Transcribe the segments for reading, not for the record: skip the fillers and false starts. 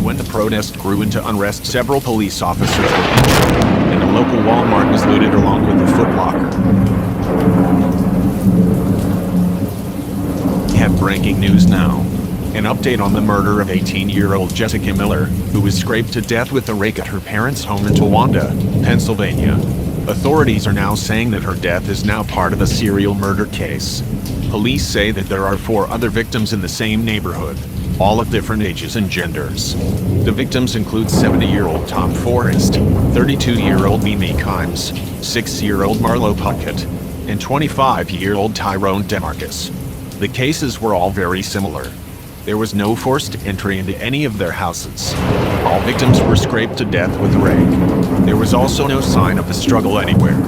when the protest grew into unrest, several police officers were injured, and a local Walmart was looted along with a Foot Locker. We have breaking news now. An update on the murder of 18-year-old Jessica Miller, who was scraped to death with a rake at her parents' home in Towanda, Pennsylvania. Authorities are now saying that her death is now part of a serial murder case. Police say that there are 4 other victims in the same neighborhood, all of different ages and genders. The victims include 70-year-old Tom Forrest, 32-year-old Mimi Kimes, 6-year-old Marlo Puckett, and 25-year-old Tyrone DeMarcus. The cases were all very similar. There was no forced entry into any of their houses. All victims were scraped to death with a rake. There was also no sign of a struggle anywhere.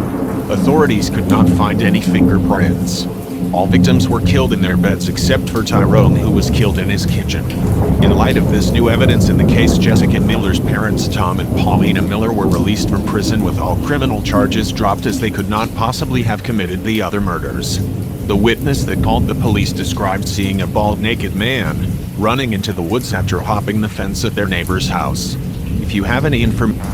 Authorities could not find any fingerprints. All victims were killed in their beds except for Tyrone, who was killed in his kitchen. In light of this new evidence in the case, Jessica Miller's parents, Tom and Paulina Miller, were released from prison with all criminal charges dropped, as they could not possibly have committed the other murders. The witness that called the police described seeing a bald, naked man running into the woods after hopping the fence at their neighbor's house. If you have any information...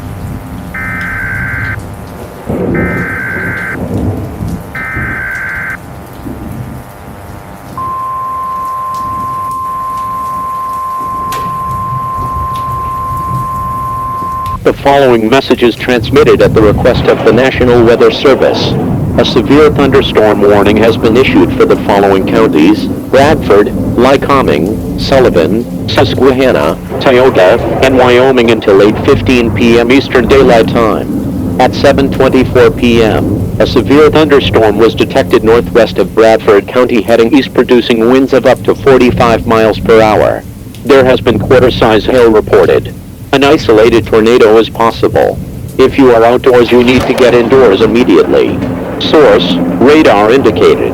The following message is transmitted at the request of the National Weather Service. A severe thunderstorm warning has been issued for the following counties: Bradford, Lycoming, Sullivan, Susquehanna, Tioga, and Wyoming until 8:15 p.m. Eastern Daylight Time. At 7:24 p.m., a severe thunderstorm was detected northwest of Bradford County heading east, producing winds of up to 45 miles per hour. There has been quarter-size hail reported. An isolated tornado is possible. If you are outdoors, you need to get indoors immediately. Source: radar indicated.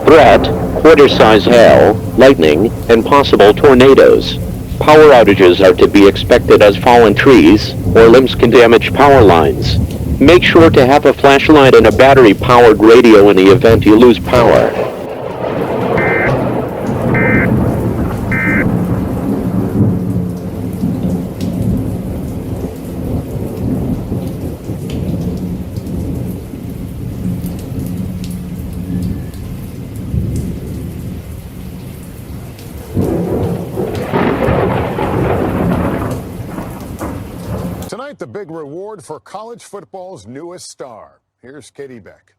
Threat: quarter-size hail, lightning, and possible tornadoes. Power outages are to be expected as fallen trees or limbs can damage power lines. Make sure to have a flashlight and a battery-powered radio in the event you lose power. Tonight, the big reward for college football's newest star. Here's Katie Beck.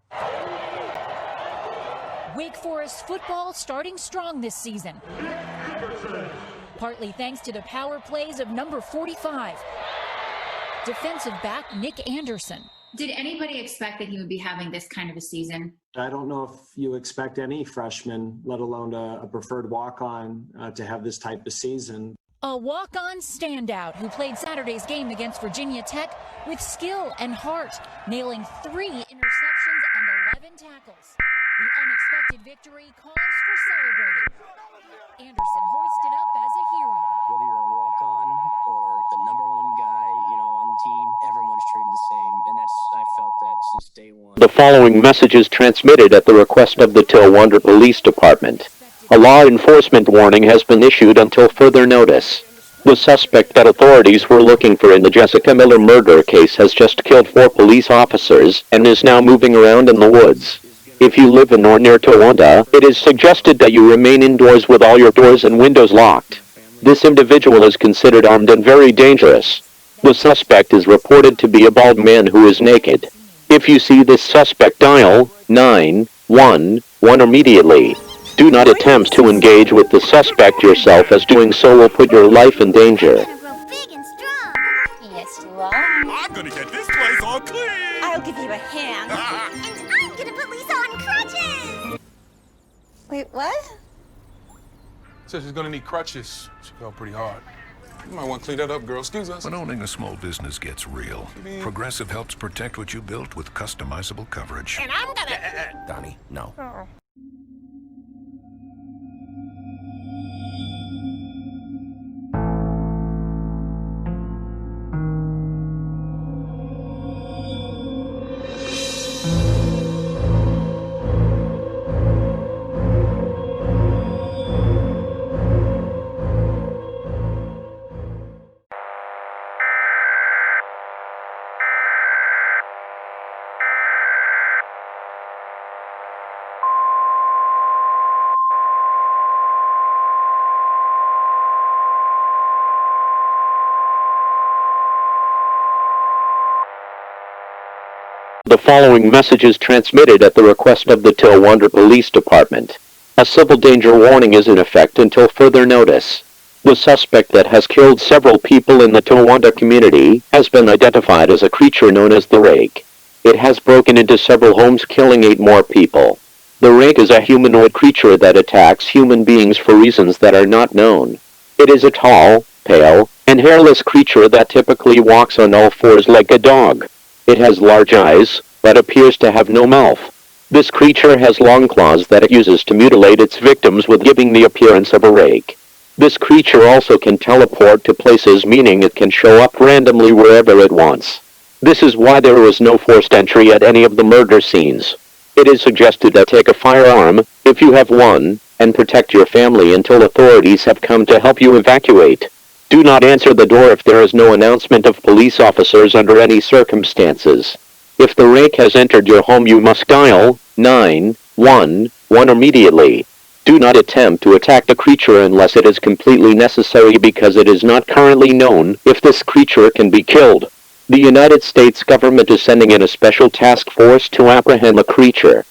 Wake Forest football starting strong this season, partly thanks to the power plays of number 45, defensive back Nick Anderson. Did anybody expect that he would be having this kind of a season? I don't know if you expect any freshman, let alone a preferred walk-on, to have this type of season. A walk-on standout who played Saturday's game against Virginia Tech with skill and heart, nailing 3 interceptions and 11 tackles. The unexpected victory calls for celebrating. Anderson hoisted up as a hero. Whether you're a walk-on or the number 1 guy, on the team, everyone's treated the same, and I felt that since day one. The following message is transmitted at the request of the Towanda Police Department. A law enforcement warning has been issued until further notice. The suspect that authorities were looking for in the Jessica Miller murder case has just killed 4 police officers and is now moving around in the woods. If you live in or near Towanda, it is suggested that you remain indoors with all your doors and windows locked. This individual is considered armed and very dangerous. The suspect is reported to be a bald man who is naked. If you see this suspect, dial 911 immediately. Do not attempt to engage with the suspect yourself, as doing so will put your life in danger. Yes, you are. I'm gonna get this place all clean. I'll give you a hand. And I'm gonna put Lisa on crutches. Wait, what? Said she's gonna need crutches. She fell pretty hard. You might want to clean that up, girl. Excuse us. When owning a small business gets real, Progressive helps protect what you built with customizable coverage. And I'm gonna... Donnie, no. Oh. The following message is transmitted at the request of the Towanda Police Department. A civil danger warning is in effect until further notice. The suspect that has killed several people in the Towanda community has been identified as a creature known as the Rake. It has broken into several homes, killing 8 more people. The Rake is a humanoid creature that attacks human beings for reasons that are not known. It is a tall, pale, and hairless creature that typically walks on all fours like a dog. It has large eyes, but appears to have no mouth. This creature has long claws that it uses to mutilate its victims, with giving the appearance of a rake. This creature also can teleport to places, meaning it can show up randomly wherever it wants. This is why there was no forced entry at any of the murder scenes. It is suggested that take a firearm, if you have one, and protect your family until authorities have come to help you evacuate. Do not answer the door if there is no announcement of police officers under any circumstances. If the Rake has entered your home, you must dial 911 immediately. Do not attempt to attack the creature unless it is completely necessary, because it is not currently known if this creature can be killed. The United States government is sending in a special task force to apprehend the creature.